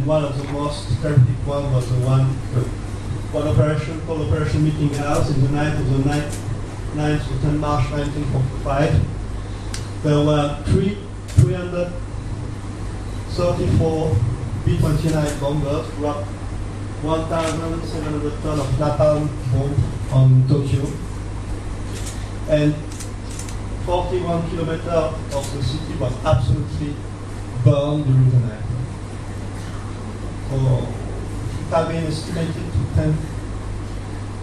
one of the most terrific one was the one operation called Operation Meeting House in the night of the 9th to 10 March 1945. There were 334 B-29 bombers dropped 1,700 tons of napalm bomb on Tokyo, and 41 kilometers of the city was absolutely burned during the night. So it had been estimated to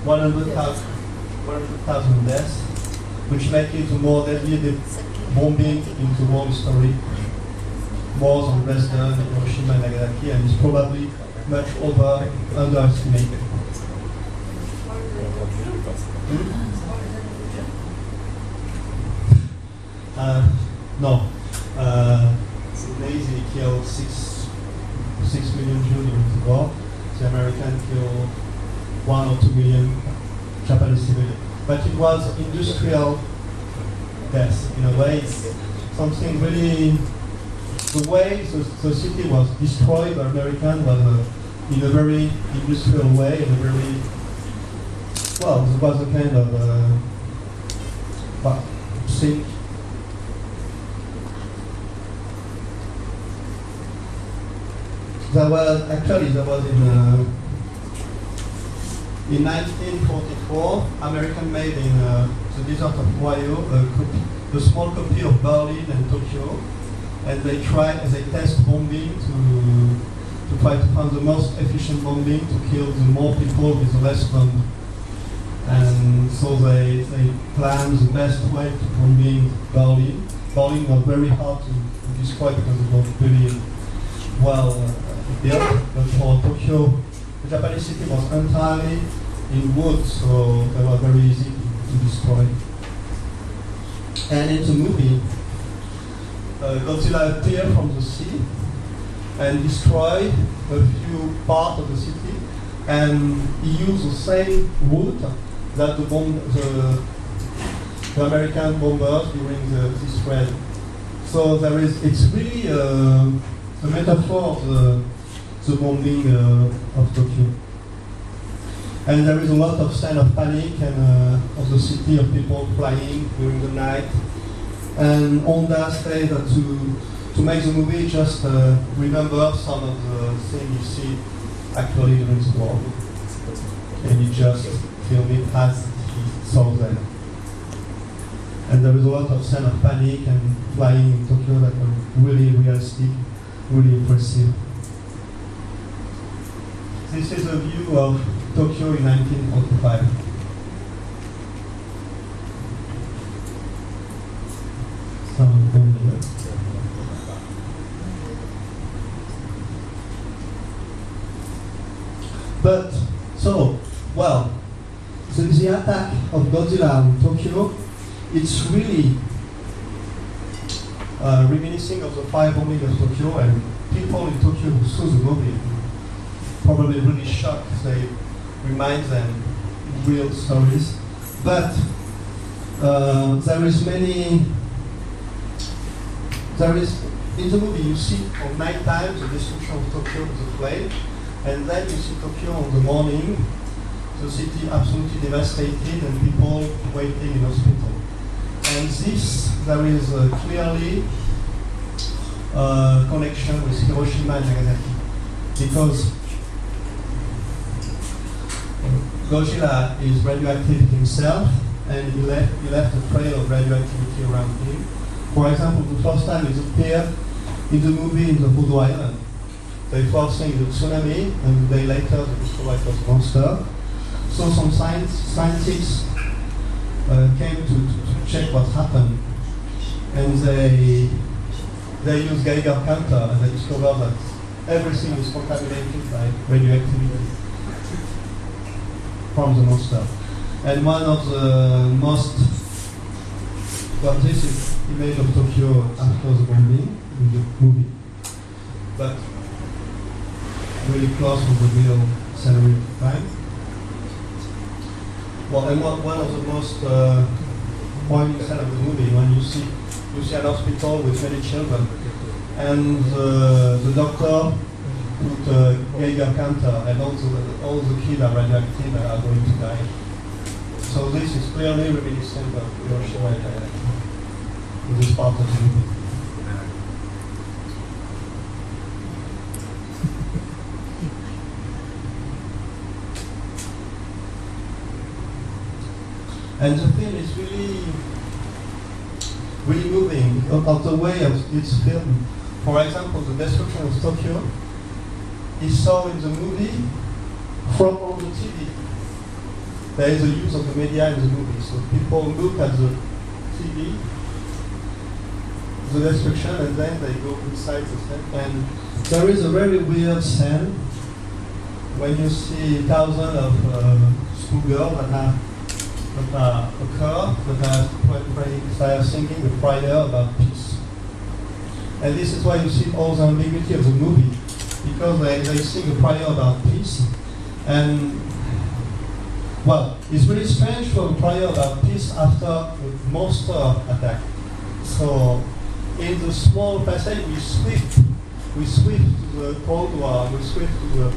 100,000 deaths, which make it the more deadly bombing into world history, more than Dresden, Hiroshima, and Nagasaki, and it's probably much underestimated. No. They easily killed 6 million Jews during the war. The Americans killed 1 or 2 million Japanese civilians. But it was industrial death, in a way. Something really, the way the city was destroyed by Americans was in a very industrial way, in a very, well, it was a kind of thing. There was in 1944, American made in the desert of Ohio a small copy of Berlin and Tokyo, and they test bombing to try to find the most efficient bombing to kill the more people with the less bomb. And so they planned the best way to bombing Berlin. Berlin was very hard to destroy because it was really well built, but for Tokyo, the Japanese city was entirely in wood, so they were very easy to destroy. And in the movie, Godzilla appeared from the sea and destroyed a few parts of the city, and he used the same wood that the American bombers during this raid. So it's really a metaphor of the bombing of Tokyo. And there is a lot of sign of panic and of the city, of people flying during the night. And Honda said that to make the movie, just remember some of the things you see actually during the war. And he just filmed it as he saw them. And there is a lot of sign of panic and flying in Tokyo that were really realistic, really impressive. This is a view of Tokyo in 1945. But, so, well, the attack of Godzilla on Tokyo, it's really reminiscing of the fire bombing of Tokyo, and people in Tokyo who saw the movie probably really shocked. They remind them real stories. But in the movie you see on night time the destruction of Tokyo with the flame, and then you see Tokyo in the morning, the city absolutely devastated and people waiting in hospital. And there is clearly a connection with Hiroshima and Nagasaki, because Gojira is radioactive himself, and he left a trail of radioactivity around him. For example, the first time it appeared in the movie in the Hoodoo Island. They first think the tsunami, and a day later they discovered it was a monster. So some scientists came to check what happened, and they used Geiger counter, and they discovered that everything is contaminated by radioactivity from the monster. And one of the most, well, this is image of Tokyo after the bombing in the movie, but really close to the real scenery of the time. Well, and one of the most poignant scenes of the movie, when you see an hospital with many children, and the doctor put a Geiger counter, and all the kids are radioactive and are going to die. So this is clearly reminiscent of Hiroshima and Nagasaki in this part of the movie. And the film is really moving of the way of its film. For example, the destruction of Tokyo is saw in the movie from on the TV. There is a use of the media in the movie, so people look at the TV, the destruction, and then they go inside the set. And there is a very weird scene when you see thousands of schoolgirls that are singing a prayer about peace. And this is why you see all the ambiguity of the movie, because they sing a prayer about peace. And, well, it's really strange for a prayer about peace after a monster attack. So, in the small passage, we swift to the Cold War, we swift to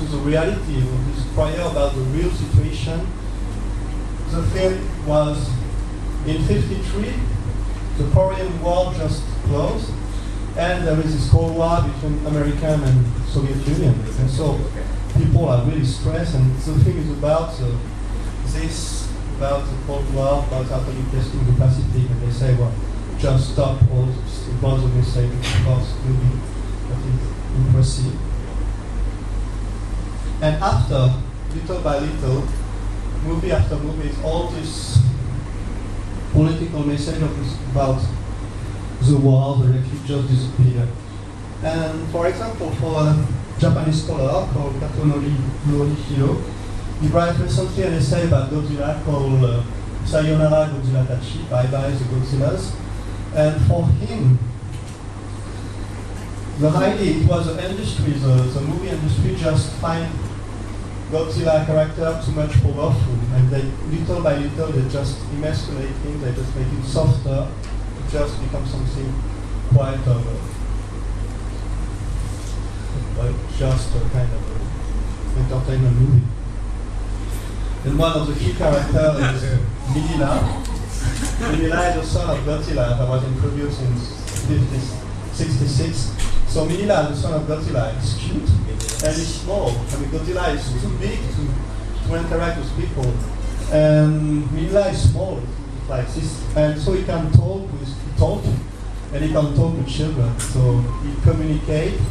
the reality of this prayer about the real situation. The film was in '53, the Korean War just closed, and there is this Cold War between American and Soviet Union. And so people are really stressed, and the film is about about the Cold War, about atomic testing in the Pacific, and they say, well, just stop all this, about the message, of course, maybe that is impressive. And after, little by little, movie after movie, all this political message about the war, the refugees just disappear. And for example, for a Japanese scholar called Katonori Norihiro, he wrote recently an essay about Godzilla called Sayonara Godzilla Tachi, Bye Bye the Godzillas. And for him, the idea, it was the industry, the movie industry just find Godzilla character too much powerful, and they little by little they just emasculate him, they just make him softer, to just become something quite just a kind of entertainment movie. And one of the key characters is Minilla. Minilla is the son of Godzilla that was introduced in 1966. So Minilla, the son of Godzilla, is cute and he's small. I mean, Godzilla is too big to interact with people. And Minilla is small, like this. And so he can talk, and he can talk with children. So he communicates.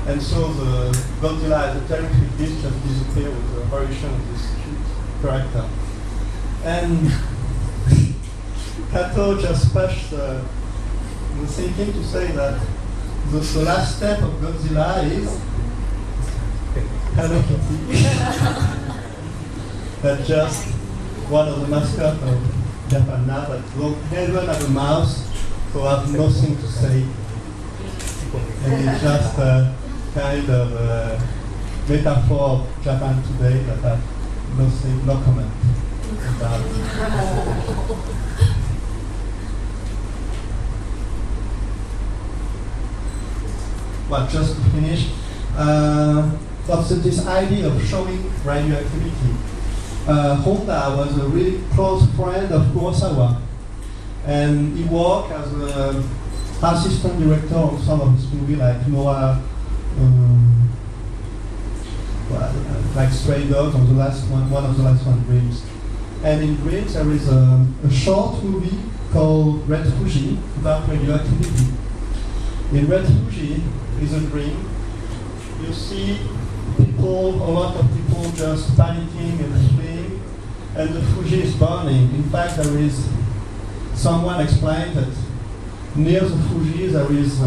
And so the Godzilla as a terrific beast just disappears with the apparition of this cute character. And Kato just pushed the thinking to say that the last step of Godzilla is Hello Kitty. That's just one of the mascots of Japan now, that everyone has a mouse, so have nothing to say. And it's just a kind of metaphor of Japan today that have nothing, no comment about it. Well, just to finish, what's this idea of showing radioactivity? Honda was a really close friend of Kurosawa, and he worked as an assistant director on some of his movies, like Noah, like Stray Dogs, or the last one of the last one, Dreams. And in Dreams, there is a short movie called Red Fuji about radioactivity. In Red Fuji is a dream. You see people, a lot of people just panicking and fleeing, and the Fuji is burning. In fact, there is, someone explained that near the Fuji there is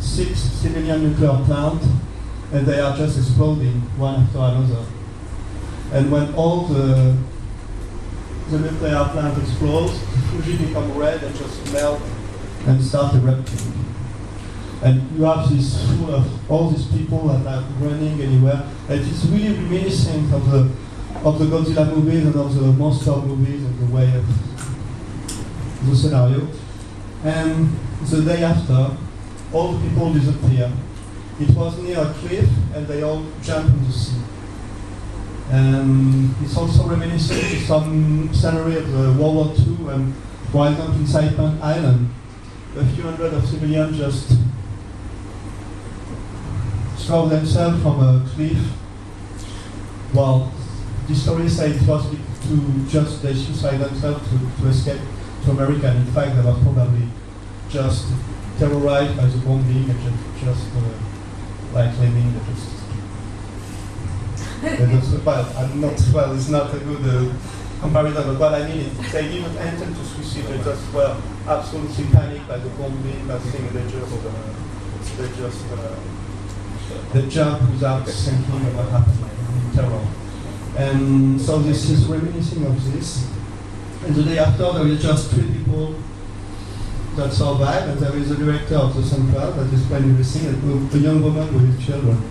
6 civilian nuclear plants, and they are just exploding one after another. And when all the nuclear plant explodes, the Fuji become red and just melt and start erupting. And you have this full of all these people that are running anywhere. And it's really reminiscent of the Godzilla movies and of the monster movies and the way of the scenario. And the day after, all the people disappear. it was near a cliff, and they all jumped in the sea. And it's also reminiscent to some scenery of the World War II, and for example, in Saipan Island, a few hundred of civilians just throw themselves from a cliff. Well, the story says it was to just they suicide themselves to escape to America. And in fact, they were probably just terrorized by the bombing and just like claiming that well, I'm not, well, it's not a good comparison, but what I mean is they didn't intend to suicide, they just were absolutely panicked by the bombing, by thing, they jump without thinking about what happened, in terror. And so this is reminiscing of this. And the day after, there is just 3 people that survive, and there is a director of the central that explains everything, and a young woman with children.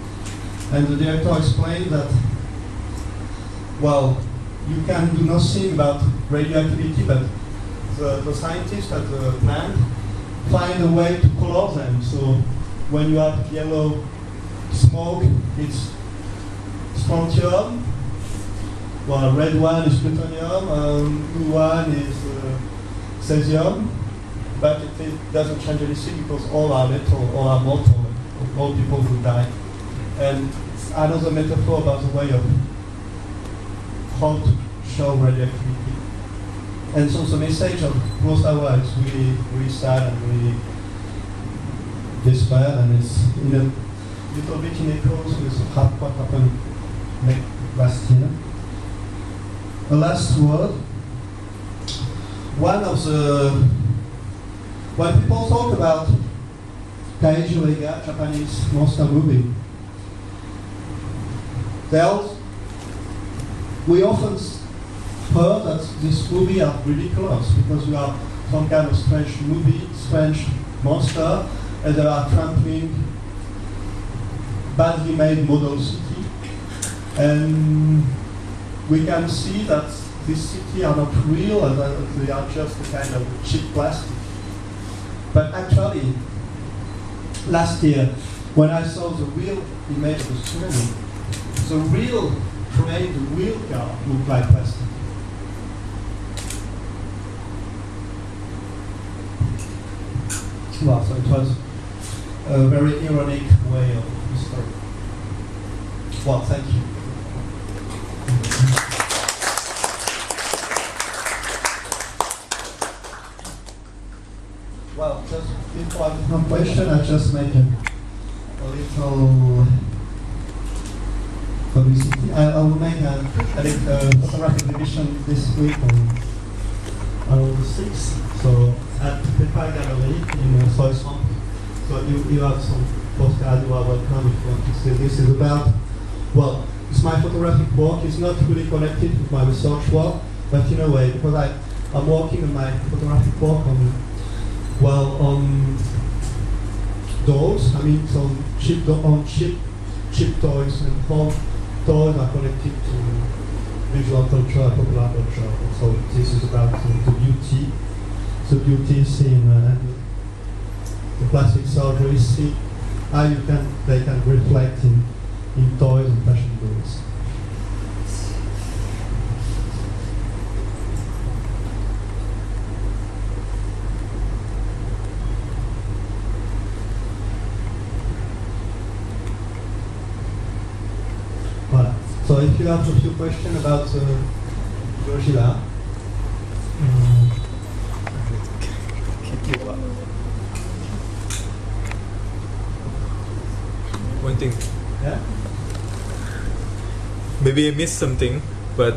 And the director explained that, well, you can do nothing about radioactivity, but the scientists at the plant find a way to color them. So when you have yellow smoke, it's strontium. Well, red one is plutonium, blue one is cesium. But it doesn't change anything because all are lethal, all are mortal, all people will die. And it's another metaphor about the way of how to show radioactivity. And so the message of Gross Hour is really, really sad and really despair, and it's in a little bit in echoes with what happened last year. The last word. When people talk about Kaiju Eiga, Japanese monster movie, we often heard that this movie are ridiculous because you have some kind of strange movie, strange monster, and they are trampling badly made model city. And we can see that this city are not real, and they are just a kind of cheap plastic. But actually, last year, when I saw the real image of the tsunami, the real train, the real car looked like plastic. Well, so it was a very ironic way of history. Well, thank you. Well, just before I have question, I just make a little publicity. I will make a photographic exhibition this week on the 6th. So at the Pepper Gallery in Soissons. So you have some postcards, you are welcome if you want to see. This is about, well, it's my photographic work. It's not really connected with my research work, but in a way, because I'm working on my photographic work on dolls. I mean, some cheap toys, and how toys are connected to visual culture, popular culture. So this is about the beauty scene and the plastic surgery. See how they can reflect in toys and fashion goods. Voilà. So if you have a few questions about Gojira, one thing. yeah. Maybe I missed something, but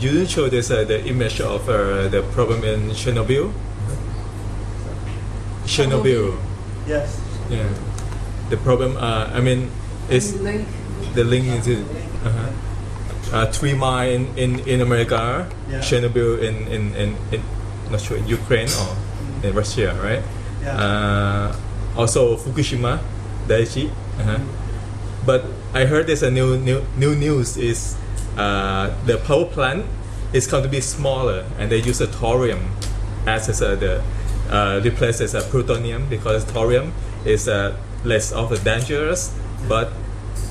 you didn't show this the image of the problem in Chernobyl. Chernobyl. Yes. Yeah. The problem. I mean, is the link into 3 Mile in America, Yeah. Chernobyl in not sure, Ukraine or in Russia, right? Yeah. Also Fukushima, Daiichi. But I heard there's a new news is the power plant is going to be smaller, and they use a thorium as the replaces a plutonium, because thorium is less of the dangerous, but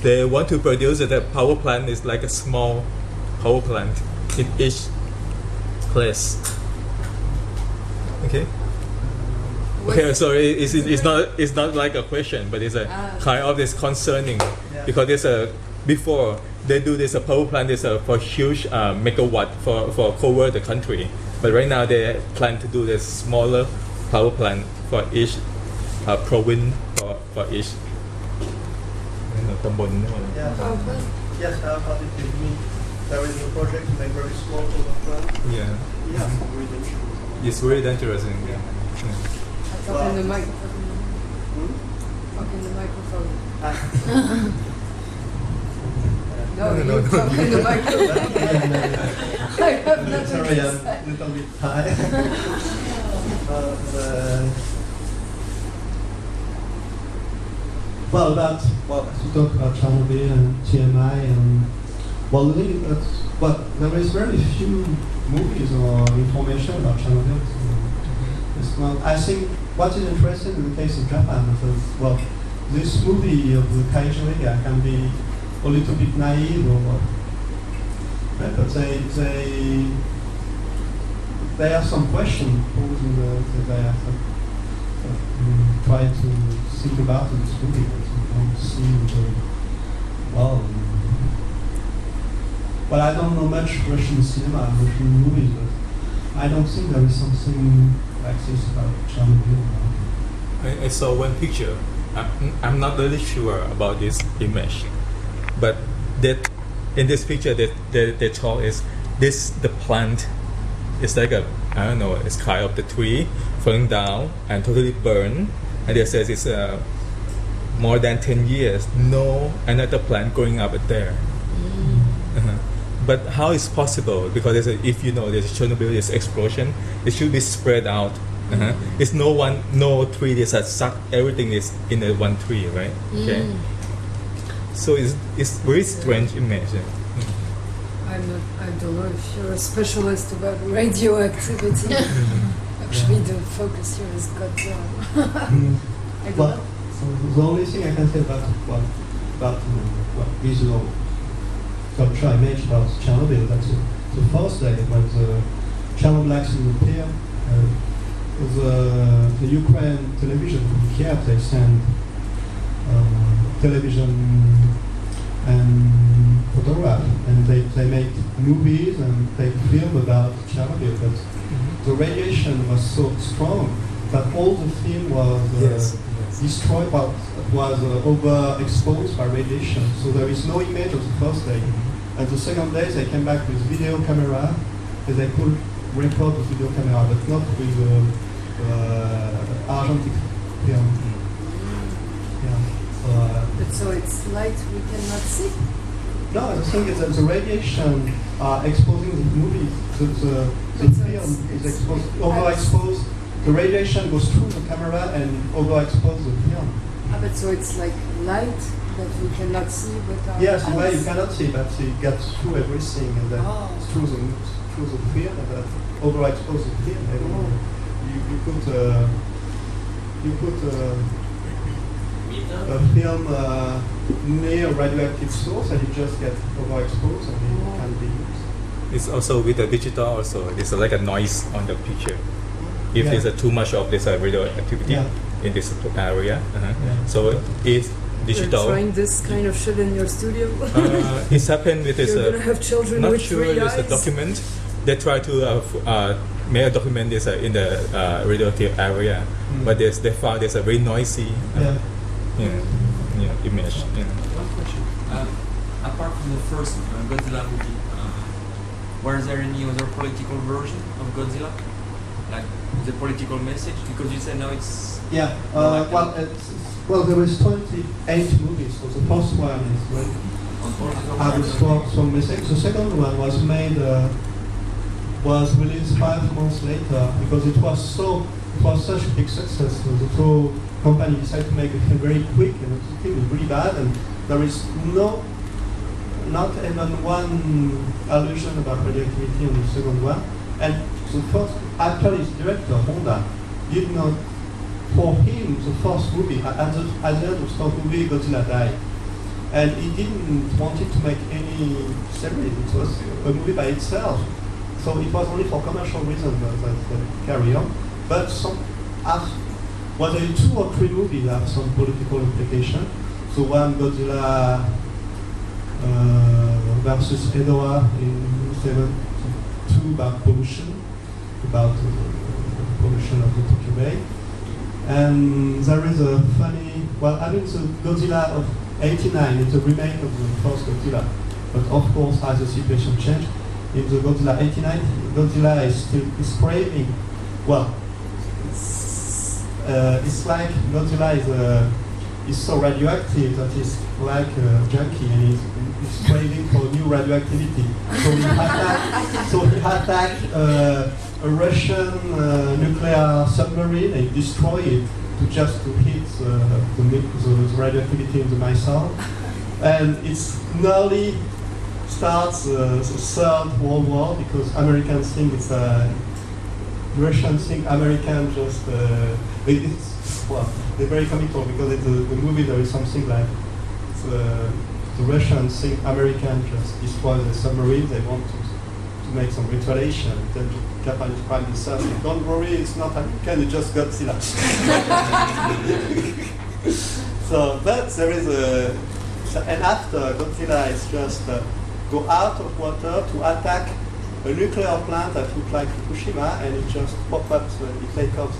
they want to produce that the power plant is like a small power plant in each place. Okay. Okay, so it's not like a question, but it's a kind of this concerning because there's a before they do this power plant is for huge megawatt for cover the country, but right now they plan to do this smaller power plant for each province for each. Yeah. Yes, how did it mean? There is a project to make very small power plant. Yeah. Yeah, very dangerous. It's very dangerous. Talk in the microphone. Talk in the microphone. No, you talk in the microphone. I have nothing Sorry, to I'm say. a little bit high. As you talk about Chernobyl and TMI, and the thing is that there is very few movies or information about Chernobyl. So it's not. I think what is interesting in the case of Japan is this movie of the Gojira can be a little bit naive or right? But they have some questions posed in they have try to think about in this movie, but you don't see well, I don't know much Russian cinema, Russian movies, but I don't think there is something like this about Chernobyl. I saw one picture. I'm not really sure about this image, but that in this picture they told is this the plant is like it's kind of the tree falling down and totally burned, and they says it's more than 10 years no another plant growing up there. But how is possible? Because if there's Chernobyl, this explosion, it should be spread out. It's no tree that has sucked everything is in the one tree, right? Okay. So it's very strange image. I don't know if you're a specialist about radioactivity. Actually, the focus here is Godzilla. I don't know. The only thing I can say about visual culture image about Chernobyl, that's the first day when the Chernobyl accident appeared. The Ukraine television from Kiev, they send television and photograph, and they make movies and they film about Chernobyl, but the radiation was so strong that all the film was destroyed, was overexposed by radiation. So there is no image of the first day. And the second day they came back with video camera, and they could record with video camera, but not with argentic film. But so it's light we cannot see? No, the thing is that the radiation are exposing the movie. The film is exposed, overexposed. The radiation goes through the camera and overexposes the film. But so it's like light that we cannot see with our Yes, eyes? well, you cannot see, but it gets through everything and then through the film and then overexposes the film. And you put a film near a radioactive source and you just get overexposed and it can be used. It's also with the digital also. There's like a noise on the picture. If there's too much of this radioactivity in this area, so it's digital. You're trying this kind of shit in your studio? It's happened with this. You're gonna have children not with sure three there's a eyes? document. They try to make a document this in the radioactive area, but they found there's a very noisy image. One question. Apart from the first Godzilla movie, was there any other political version of Godzilla? Like the political message? Because you said now it's... Well, there was 28 movies, so the first one is had a strong message. The second one was made, was released 5 months later because it was such a big success. So the two company decided to make a film very quick, and the film was really bad, and there is not even one allusion about radioactivity in the second one. And the first, actually, director Honda did not for him, the first movie, at the end of the first movie, Godzilla died. And he didn't want it to make any series. It was a movie by itself. So it was only for commercial reasons that carry on. But well, there are 2 or 3 movies that have some political implication. So one, Godzilla versus Hedorah in 1972 about pollution, about pollution of the Tokyo Bay. And there is a funny, well, I mean, the Godzilla of '89 is a remake of the first Godzilla. But of course, as the situation changed, in the Godzilla '89, Godzilla is craving, well, it's like Godzilla is so radioactive that he's like a junkie and he's craving for new radioactivity. So he attacked a Russian nuclear submarine and destroyed it to hit the radioactivity in the missile. And it's nearly starts the Third World War because Americans think it's Russians think American just they're very comical because in the movie there is something like the Russians think American just destroy the submarine. They want to make some retaliation. Then Japanese Prime Minister says, "Don't worry, it's not American. It's just Godzilla." So, but there is and after Godzilla is just go out of water to attack a nuclear plant that looks like Fukushima, and it just pop up. He take off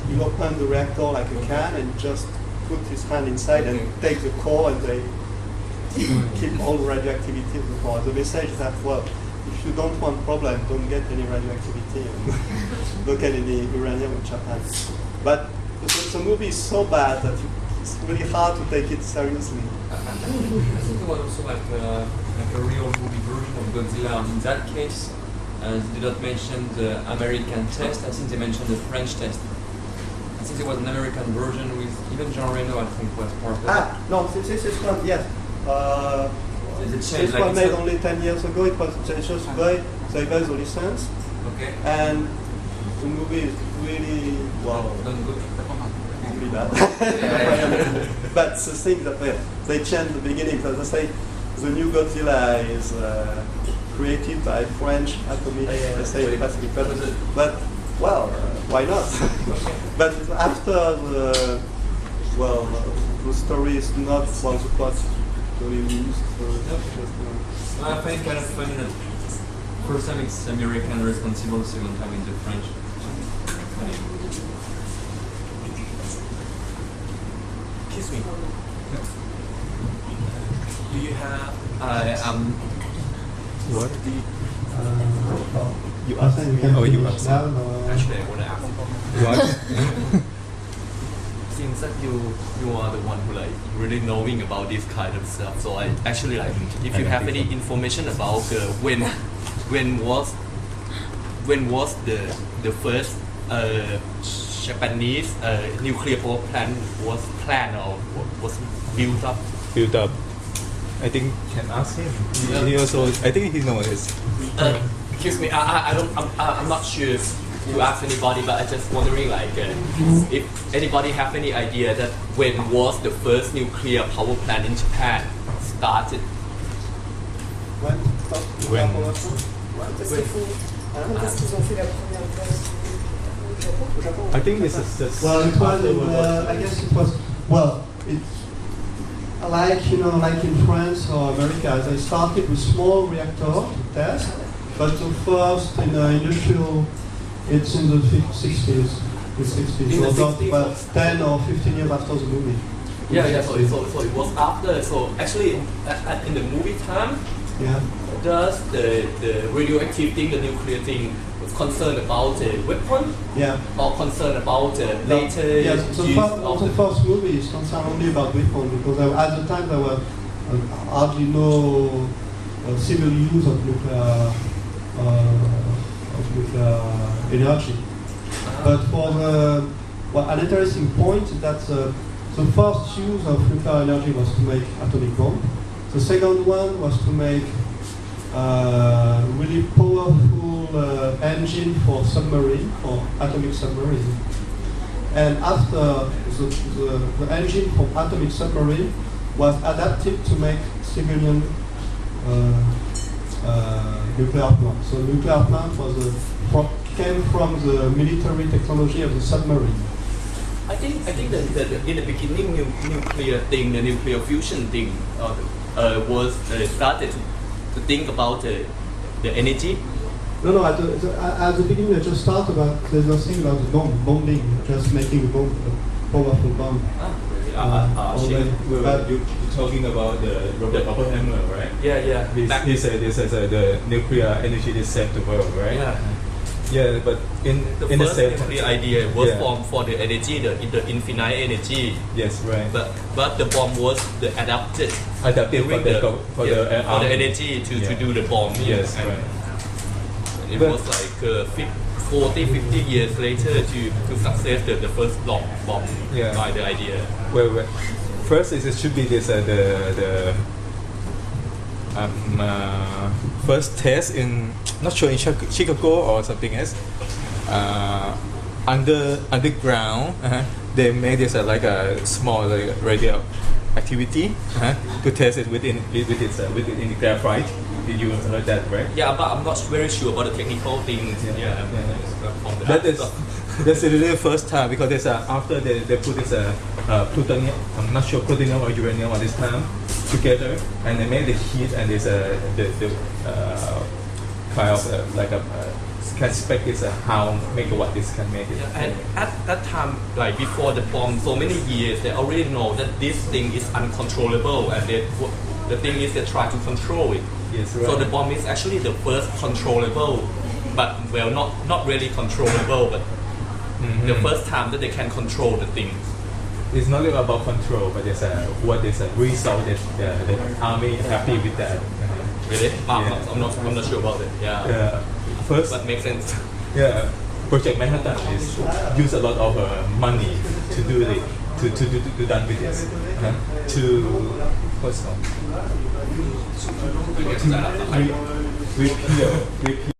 he opened the reactor like a can and just put his hand inside and take the core, and they keep all the radioactivity in the core. The message that, well, if you don't want problem, don't get any radioactivity and don't get any uranium in Japan. But the movie is so bad that it's really hard to take it seriously. I think it was also like a real movie version of Godzilla. In that case, they did not mention the American test. I think they mentioned the French test. I think there was an American version with even Jean Reno, I think, was part of it. No, this is one, yes. This like was made only 10 years ago. It was just they buy the license. Okay. And the movie is really, well, done good. really bad. But the thing that they changed the beginning, so they say the new Godzilla is created by French atomic Pacific. But well, why not? But after the story is not for the plot really used. I find it kind of funny that first time it's American responsible, second time it's the French. Funny. Excuse me. Do you have What? You ask. You ask. actually I want to ask. What? Since that you are the one who like really knowing about this kind of stuff, so I actually like if you have any information about when was the first Japanese nuclear power plant was planned or was built up. I think can ask him. He also, I think he knows this. Excuse me, I'm not sure if you ask anybody, but I just wondering like if anybody have any idea that when was the first nuclear power plant in Japan started? When? Qu'est-ce qu'ils ont fait la première fois au Japon? I think this is just. Well, it was. I guess it was. Well, it's like like in France or America, they started with small reactor to test, but the first industrial, it's in the 60s. In the 60s? About 10 or 15 years after the movie. Yeah. So it was after. So actually, in the movie time, Yeah. does the radioactive thing, the nuclear thing, was concerned about a weapon Yeah. or concerned about later Yes, use of the first movie is concerned only about weapons because at the time there were hardly no civil use of nuclear energy. But for an interesting point is that the first use of nuclear energy was to make atomic bomb. The second one was to make really powerful engine for submarine, for atomic submarine. And after the engine from atomic submarine was adapted to make civilian nuclear plant. So nuclear plant came from the military technology of the submarine. I think that in the beginning, nuclear thing, the nuclear fusion thing, was started to think about the energy. No, at the beginning I just thought about, there's nothing about the bombing, just making a bomb, a powerful bomb. You're talking about the Robert Oppenheimer, right? Yeah. He said the nuclear energy is saved the world, right? Yeah. Yeah, but in The the first same nuclear idea was Yeah. formed for the energy, the infinite energy. Yes, right. But the bomb was the adapted Adapted for during for the army. energy to Yeah. do the bomb. Yes, And right. It But- was like 50 years later to success the first bomb Yeah. by the idea. Well, first it should be this the first test in, not sure, in Chicago or something else. Underground, they made this like a small radioactivity to test it within the graphite. Did you heard that, right? Yeah, but I'm not very sure about the technical things. From the That is stuff. that's the first time, because there's after they put this plutonium, I'm not sure, plutonium or uranium at this time together, and they made the heat, and there's the kind of like a can spec is how megawatt this can make it. Yeah, and at that time, like before the bomb, so many years, they already know that this thing is uncontrollable, and the thing is they try to control it. Yes, right. So the bomb is actually the first controllable, but well, not really controllable, but the first time that they can control the thing. It's not about control, but it's what is a result that the army happy with that. Really? Yeah. I'm not sure about it. Yeah. First, But makes sense. yeah, Project Manhattan is use a lot of money to do it, to done with this, to what's called repeal